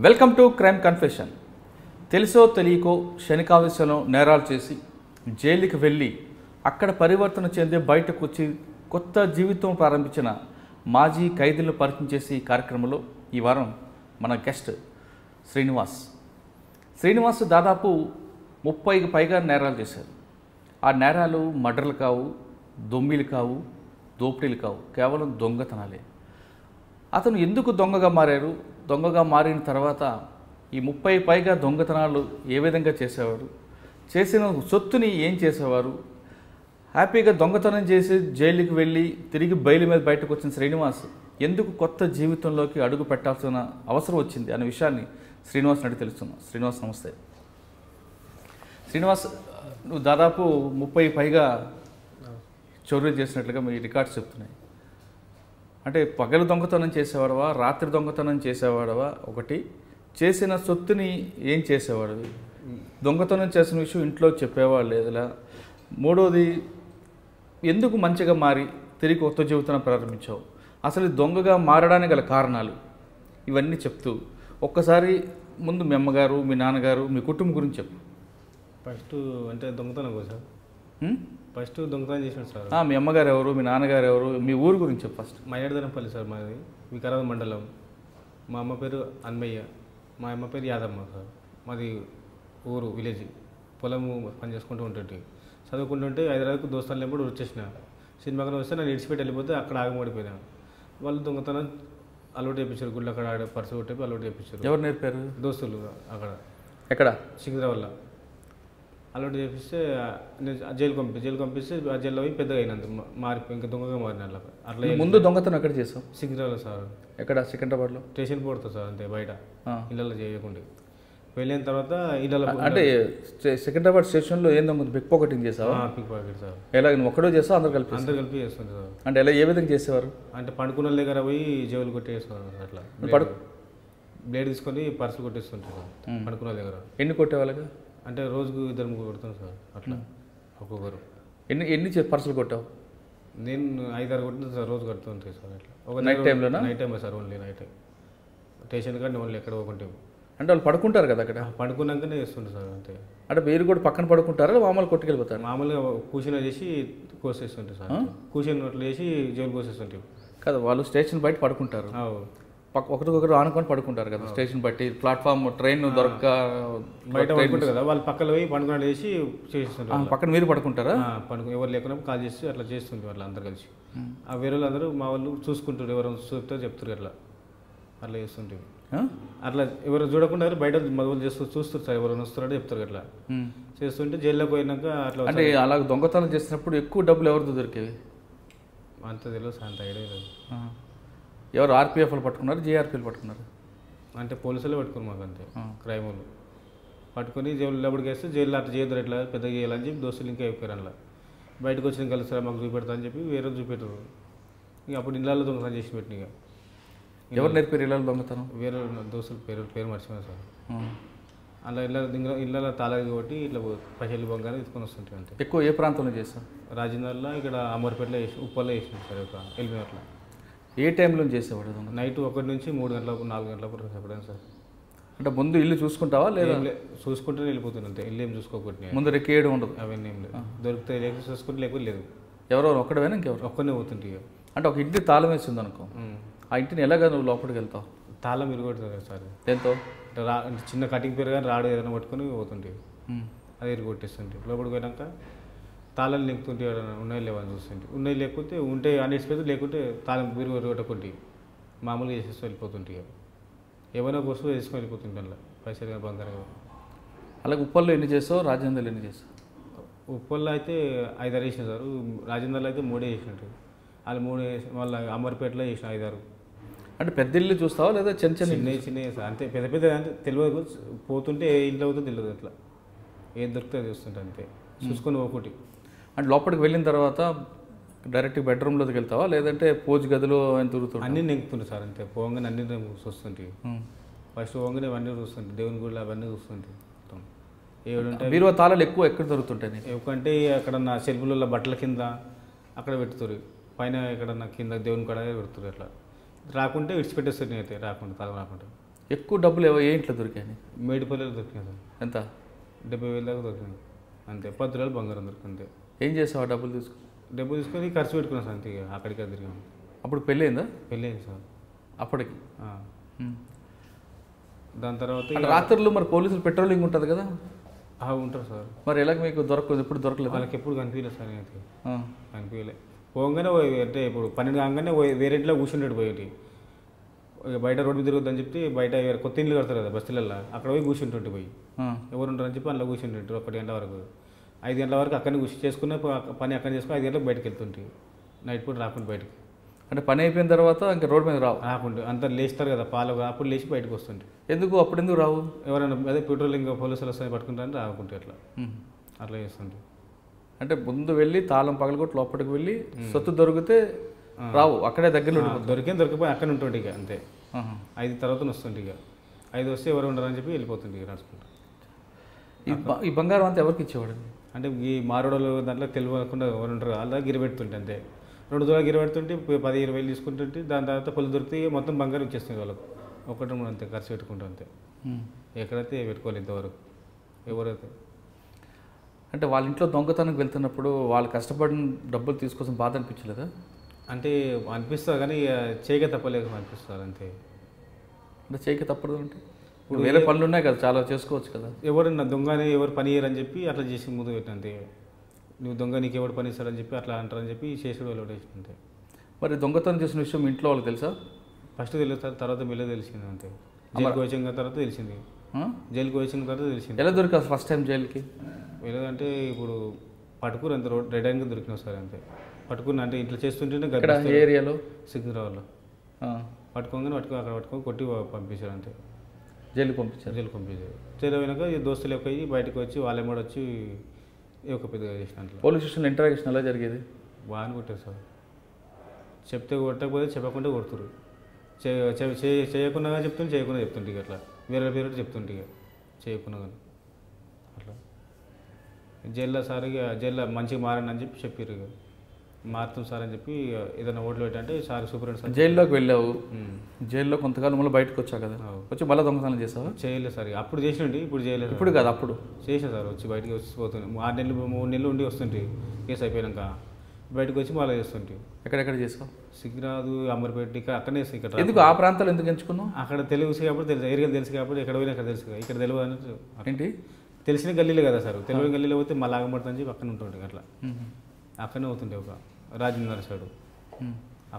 Welcome to crime confession. తెలుసో తెలియకో క్షణికావేశంలో నేరాలు చేసి జైలుకి వెళ్ళి అక్కడ పరివర్తన చెంది బయటకు వచ్చి కొత్త జీవితం ప్రారంభించిన మాజీ ఖైదీలను పరిచయం చేసి ఈ కార్యక్రమంలో ఈ వారం మన గెస్ట్ శ్రీనివాస్ దాదాపు 30కి పైగా నేరాలు చేశారు. ఆ నేరాలు మర్డర్లు కావు, దొమ్మిలు కావు, దోపిడీలు కావు, కేవలం దొంగతనాలే. అతను ఎందుకు దొంగగా మారారు, దొంగగా మారిన తర్వాత ఈ 30 పైగా దొంగతనాలు ఏ విధంగా చేసేవారు, చేసిన సొత్తుని ఏం చేసేవారు, హ్యాపీగా దొంగతనం చేసి జైలుకి వెళ్ళి తిరిగి బయలు మీద బయటకు వచ్చిన శ్రీనివాస్ ఎందుకు కొత్త జీవితంలోకి అడుగు పెట్టాల్సిన అవసరం వచ్చింది అనే విషయాన్ని శ్రీనివాస్ అడిగి తెలుస్తున్నాం. శ్రీనివాస్ నమస్తే. శ్రీనివాస్, నువ్వు దాదాపు 30 పైగా చోరీ చేసినట్లుగా మీ రికార్డ్స్ చెప్తున్నాయి. అంటే పగలు దొంగతనం చేసేవాడవా, రాత్రి దొంగతనం చేసేవాడవా, ఒకటి చేసిన సొత్తుని ఏం చేసేవాడివి, దొంగతనం చేసిన విషయం ఇంట్లో చెప్పేవాడు లేదులా, మూడోది ఎందుకు మంచిగా మారి తిరిగి కొత్త జీవితాన్ని ప్రారంభించావు, అసలు దొంగగా మారడానికి గల కారణాలు, ఇవన్నీ చెప్తూ ఒక్కసారి ముందు మీ అమ్మగారు, మీ నాన్నగారు, మీ కుటుంబం గురించి చెప్పు. ఫస్ట్ అంటే దొంగతనం కోసం ఫస్ట్ దొంగతనం చేసాడు సార్. మీ అమ్మగారు ఎవరు, మీ నాన్నగారు ఎవరు, మీ ఊరు గురించి చెప్పు ఫస్ట్. మైనార్దనపల్లి సార్ మాది, వికారాబాద్ మండలం. మా అమ్మ పేరు అన్మయ్య, మా అమ్మ పేరు యాదమ్మ సార్. మాది ఊరు విలేజ్, పొలము పని చేసుకుంటూ ఉంటుంటే చదువుకుంటుంటే హైదరాబాద్కు దోస్తాలు ఎప్పుడు వచ్చేసిన సినిమాకి వస్తే నన్ను ఇడిచిపెట్టి వెళ్ళిపోతే అక్కడ ఆగమడిపోయినా. వాళ్ళు దొంగతనం అలవాటు చేయించారు, గుళ్ళు అక్కడ ఆడే పర్సు కొట్టి అలవాటు చేయించారు. ఎవరు నేర్పారు? దోస్తులు అక్కడ ఎక్కడ సికింద్రాబాద్లో అలవాటు చేపిస్తే జైలు పంపిస్తే ఆ జైల్లో పోయి పెద్దగా అయినంత మారిపోయి ఇంకా దొంగగా మారిన అట్లా. ముందు దొంగతనం ఎక్కడ చేసావు? సికింద్రాబాద్ సార్. ఎక్కడ? సికింద్రాబాద్లో స్టేషన్ పోడుతుంది సార్, అంతే బయట ఇళ్ళలో చేయకుండా. వెళ్ళిన తర్వాత ఇళ్ళలో అంటే సికింద్రాబాద్ స్టేషన్లో ఏం దొంగ పిక్ పాకెటింగ్ చేసావా? Pickpocket sir. ఎలా నువ్వు ఒక్కడో చేస్తావు, అందరు కలిపి చేస్తుంది సార్. అంటే ఎలా, ఏ విధంగా చేసేవారు? అంటే పండుకున్న దగ్గర పోయి జేబులు కొట్టేస్తున్నారు అట్లా. బ్లేడ్ తీసుకొని పర్సులు కొట్టేస్తుంటారు సార్ పండుకున్న దగ్గర. ఎన్ని కొట్టేవాళ్ళగా? అంటే రోజుకు 2-3 కొడతాను సార్ అట్లా ఒక్కొక్కరు. ఎన్ని పర్సులు కొట్టావు? నేను 5-6 కొట్టిన సార్, రోజు కడుతూ ఉంటాయి సార్ అట్లా. ఒక నైట్ టైంలోనా? Night time sir, only night time. Station కానీ ఓన్లీ ఎక్కడ పోకుంటే. అంటే వాళ్ళు పడుకుంటారు కదా అక్కడ? పడుకున్నాకనే చేస్తుంటారు సార్ అంతే. అంటే మీరు కూడా పక్కన పడుకుంటారా, మామూలు కొట్టుకెళ్ళిపోతారు? మామూలుగా కూర్చుని చేసి కోసేస్తుంటారు సార్. కూర్చొని అట్లా చేసి జైలు కోసేస్తుంటారు కదా. వాళ్ళు స్టేషన్ బయట పడుకుంటారు, ఒకరికొకరు ఆనుకొని పడుకుంటారు కదా స్టేషన్ బట్టి. ప్లాట్ఫామ్ ట్రైన్ దొరక బయట పడుకుంటారు కదా, వాళ్ళు పక్కన పోయి పండుకున్న చేసి చేస్తుంటారు. పక్కన మీరు పడుకుంటారా? ఎవరు లేకుండా కాల్ చేసి అట్లా చేస్తుంటారు వాళ్ళు అందరు కలిసి. ఆ వేరే వాళ్ళందరూ మా వాళ్ళు చూసుకుంటారు, ఎవరు చూస్తే చెప్తారు అట్లా అట్లా చేస్తుంటారు. అట్లా ఎవరు చూడకుండా బయట మొదలు చూస్తారు సార్, ఎవరైనా వస్తారంటే చెప్తారు అట్లా చేస్తుంటే. జైల్లోకి పోయినాక అట్లా. అంటే అలా దొంగతనం చేసినప్పుడు ఎక్కువ డబ్బులు ఎవరితో దొరికేవి? అంత తెలియదు సార్, అంత ఐడియా లేదు. ఎవరు ఆర్పిఎఫ్లు పట్టుకున్నారు, జీఆర్పీలు పట్టుకున్నారు? అంటే పోలీసులే పట్టుకున్నారు మాకు, అంతే క్రైమ్ వాళ్ళు పట్టుకొని జైలు లోపలికి వేస్తే జైల్లో అట్లా చేయదు, ఎట్లా పెద్దగా చేయాలని చెప్పి దోస్తులు ఇంకా అయిపోయారు. అలా బయటకు వచ్చిన కలుస్తారా మాకు చూపెడతా అని చెప్పి వేరే చూపెట్టారు. ఇక అప్పుడు ఇళ్ళల్లో దొంగతనం చేసి పెట్టిన. ఇక ఎవరు నేర్పారు ఇళ్ళలో దొంగతనం? వేరే దోస్తులు పేరు మర్చిపోయాను సార్. అలా ఇళ్ళలో తాళాలు కొట్టి ఇట్లా పైసలు బంగారం తీసుకొని వస్తుంటాయి అంతే. ఎక్కువ ఏ ప్రాంతంలో చేస్తాం? రాజేంద్రలో, ఇక్కడ అమర్పేటలో వేసి, ఉప్పల్లో వేసినాం సార్. ఒక వెళ్ళిపోయి అట్లా. ఏ టైంలో చేసేవాడు? నైట్ 1 నుంచి 3 గంటలకు 4 గంటలకు ఎప్పుడైనా సార్. అంటే ముందు ఇల్లు చూసుకుంటావా లేదా? చూసుకుంటే వెళ్ళిపోతుంది అంతే, ఇల్లు ఏం చూసుకోకూడదు. ముందు రెక్కేయడం ఉండదు? అవన్నీ ఏం లేదు, దొరికితే లేక చూసుకుంటే లేకపోతే లేదు. ఎవరెవరు ఒక్కడవేనా ఇంకెవరు? ఒక్కనే పోతుంటే. అంటే ఒక ఇంటి తాళం వేసింది అనుకో, ఆ ఇంటిని ఎలాగా నువ్వు లోపలికి వెళ్తావు? తాళం ఇరుగొడుతుంది సార్. ఎంతో చిన్న కటింగ్ పేరు కానీ రాడు ఏదైనా పట్టుకొని పోతుంటే అది ఇరుగొట్టేస్తుంటే. లోపలికి పోయినాక తాళాలు నింపుతుంటే ఉన్నాయి లేవని చూస్తుంటే, ఉన్నాయి లేకపోతే ఉంటే అనేసిపోతే, లేకుంటే తాళం విరుగొట్టకుంటే మామూలుగా చేసేస్తూ వెళ్ళిపోతుంటే. ఏమైనా వస్తువు వేసుకొని వెళ్ళిపోతుంటే అలా పైసలు కానీ బంగారం. అలాగే ఉప్పల్లో ఎన్ని చేస్తావు, రాజేంద్రలో ఎన్ని చేస్తావు? ఉప్పల్లో అయితే 5-6 వేసిన సార్, రాజేంద్రలో అయితే 3 వేసినట్టు. వాళ్ళు 3 వేసి మళ్ళీ అమర్పేటలో వేసిన 5-6. అంటే పెద్ద ఇల్లు చూస్తావా లేదా చిన్న చిన్న సార్ అంతే? పెద్ద అంటే తెలియదు, పోతుంటే ఏ ఇంట్లో అవుతుందో తెలియదు. అట్లా ఏది దొరికితే చూస్తుంటే అంతే, చూసుకొని ఒకటి. అంటే లోపలికి వెళ్ళిన తర్వాత డైరెక్ట్ బెడ్రూమ్లోకి వెళ్తావా లేదంటే పూజ గదిలో తిరుగుతావు? అన్నీ నెంగుతుండే సార్ అంతే. పోగానే అన్ని చూస్తుంటాయి. ఫస్ట్ పోగానే అవన్నీ చూస్తుంటాయి, దేవుని గుళ్ళు అవన్నీ చూస్తుంటాయి. ఏడుంటాయి. బీరువా తాళాలు ఎక్కువ ఎక్కడ దొరుకుతుంటాయి? ఎందుకంటే అక్కడ నా సెల్ఫులలో బట్టల కింద అక్కడ పెడుతురు, పైన ఎక్కడన్నా కింద దేవుని కూడా పెడుతురు. అట్లా రాకుంటే విడిచిపెట్టేస్తారు, నేనైతే రాకుండా తాళం రాకుండా. ఎక్కువ డబ్బులు ఏ ఇంట్లో దొరికాయి? మేడిపల్లిలో దొరికినాయి సార్. ఎంత? 70,000 దాకా దొరికినాయి అంతే. 10 తులాలు బంగారం దొరికింది అంతే. ఏం చేసావు ఆ డబ్బులు తీసుకుని? డబ్బులు తీసుకొని ఖర్చు పెట్టుకున్నాం సార్ అంతే. అక్కడికి తిరిగాము. అప్పుడు పెళ్ళి అయిందా? పెళ్ళి అయింది సార్ అప్పటికి. దాని తర్వాత అంటే రాత్రులు మరి పోలీసులు పెట్రోలింగ్ ఉంటుంది కదా? ఉంటారు సార్. మరి ఎలాగ మీకు దొరకదు? ఎప్పుడు దొరకలేదు? వాళ్ళకి ఎప్పుడు కనిపించలేదు సార్. అయితే కనిపించలే. పోగానే అంటే ఇప్పుడు 12 కాగానే వేరే ఇంట్లో కూర్చుంటాడు పోయేటి. బయట రోడ్డు తిరగొద్దని చెప్పి బయట కొత్త ఇండ్లు కడతారు కదా బస్తీలలో, అక్కడ పోయి కూర్చుంటుంటే పోయి ఎవరు ఉంటారని చెప్పి అందులో కూర్చుంటుంటారు 1 గంట వరకు. 5 గంటల వరకు అక్కడనే చేసుకున్న పని అక్కడ చేసుకుని 5 గంటలకు బయటకు వెళ్తుంటే నైట్ పూట రాకుండా బయటకు. అంటే పని అయిపోయిన తర్వాత ఇంకా రోడ్ మీద రావు? రాకుండా అంతా లేస్తారు కదా పాలు, అప్పుడు లేచి బయటకు వస్తుంటే. ఎందుకు అప్పుడు ఎందుకు రావు? ఎవరైనా అదే పెట్రోలింగ్ పోలీసులు వస్తాయి పట్టుకుంటారని రాకుంటే అట్లా చేస్తుంటే. అంటే ముందు వెళ్ళి తాళం పగలగొట్టి లోపలికి వెళ్ళి సొత్తు దొరికితే రావు, అక్కడే దగ్గర దొరికిపోయి అక్కడ ఉంటుండే ఇక అంతే. 5 తర్వాత వస్తుంటే ఇక 5 వస్తే ఎవరు ఉండరని చెప్పి వెళ్ళిపోతుంది ఇక నడుచుకుంటా. ఈ బంగారం అంతా ఎవరికి ఇచ్చేవాడు? అంటే ఈ మారోడలు దాంట్లో తెలియకుండా ఎవరు ఉంటారు అలా గిరిపెడుతుంటే అంతే. 2 తులాలు గిరిపెడుతుంటే 10-20 వేలు తీసుకుంటుంటే దాని తర్వాత పొలు దొరికితే మొత్తం బంగారం ఇచ్చేస్తుంది వాళ్ళకు. 1-2 అంతే ఖర్చు పెట్టుకుంటూ అంతే. ఎక్కడైతే పెట్టుకోవాలి ఇంతవరకు ఎవరైతే. అంటే వాళ్ళ ఇంట్లో దొంగతనానికి వెళ్తున్నప్పుడు వాళ్ళు కష్టపడిన డబ్బులు తీసుకొచ్చిన బాధ అనిపించలేదా? అంటే అనిపిస్తుంది కానీ చేయక తప్పలేదు అనిపిస్తుంది అంతే. అంటే చేయక తప్పదు అంటే ఇప్పుడు వేరే పనులు ఉన్నాయి కదా, చాలా చేసుకోవచ్చు కదా. ఎవరన్నా దొంగని ఎవరు పని చేయరని చెప్పి అట్లా చేసి ముందు పెట్టినంతే. నువ్వు దొంగ నీకు ఎవరు పని ఇస్తారని చెప్పి అట్లా అంటారని చెప్పి చేసేడు వాళ్ళు వేసినంతే. మరి దొంగతనం చేసిన విషయం ఇంట్లో వాళ్ళకి తెలుసా? ఫస్ట్ తెలియదు, తర్వాత మెల్లగా తెలిసింది అంతే. జైలుకి వచ్చిన తర్వాత తెలిసింది. జైలుకి వచ్చిన తర్వాత తెలిసింది. ఎలా దొరికా ఫస్ట్ టైం జైలుకి? వెళ్ళదంటే ఇప్పుడు పట్టుకుని అంత రెడ్ హ్యాండ్గా దొరికినా సార్ అంతే. పట్టుకుని అంటే ఇంట్లో చేస్తుంటేనే ఏరియాలో సికింద్రాబాద్లో పట్టుకోగానే అక్కడ పట్టుకొని కొట్టి పంపించారు అంతే. జైలుకి పంపించారు. జైలు పంపించారు. జైలు పోయినాక ఈ దోస్తులు పోయి బయటకు వచ్చి వాళ్ళే కూడా వచ్చి ఒక పెద్దగా చేసిన. పోలీస్ స్టేషన్ ఇంటరాక్షన్ ఎలా జరిగేది? బాగానే కొట్టారు సార్. చెప్తే కొట్టకపోతే చెప్పకుండా కొడుతురు. చేయకుండా కానీ చెప్తుంటే చేయకుండా చెప్తుంటే ఇక అట్లా వేరే పేరు చెప్తుంటే ఇక చేయకుండా కానీ అట్లా. జైల్లో సార్ ఇక జైల్లో మంచిగా మారండి అని చెప్పి చెప్పారు. ఇక మారుతాం సార్ అని చెప్పి ఏదైనా ఓట్లు పెట్టంటే సార్ సూపరింటెండెంట్ సార్. జైల్లోకి వెళ్ళావు, జైల్లో కొంతకాలం మళ్ళీ బయటకు వచ్చావు కదా, వచ్చి మళ్ళీ దొంగతనం చేసావా? చేయలేదు సార్. అప్పుడు చేసినండి, ఇప్పుడు చేయలేదు. ఇప్పుడు కాదు అప్పుడు చేసా సార్. వచ్చి బయటకు వచ్చి పోతుంది. 6 నెలలు 3 నెలలు ఉండి వస్తుంటే కేసు అయిపోయాక బయటకు వచ్చి మళ్ళీ చేస్తుంటే. ఎక్కడెక్కడ చేసావు? సిగ్గిరాదు, అమర్పేట అక్కడనే. ఇక్కడ ఎందుకు ఆ ప్రాంతాలు ఎందుకు ఎంచుకున్నావు? అక్కడ తెలుసు కాబట్టి తెలుసు, ఏరియా తెలుసు కాబట్టి ఎక్కడ పోయినా అక్కడ తెలుసు. ఇక్కడ తెలియదు అని ఏంటి తెలిసిన గల్లీలే కదా సార్. తెలియని గల్లీలో పోతే మళ్ళీ ఆగబడుతుందని చెప్పి అక్కడ ఉంటుండే. అట్లా అక్కడనే అవుతుండే ఒక రాజేంద్ర సైడు.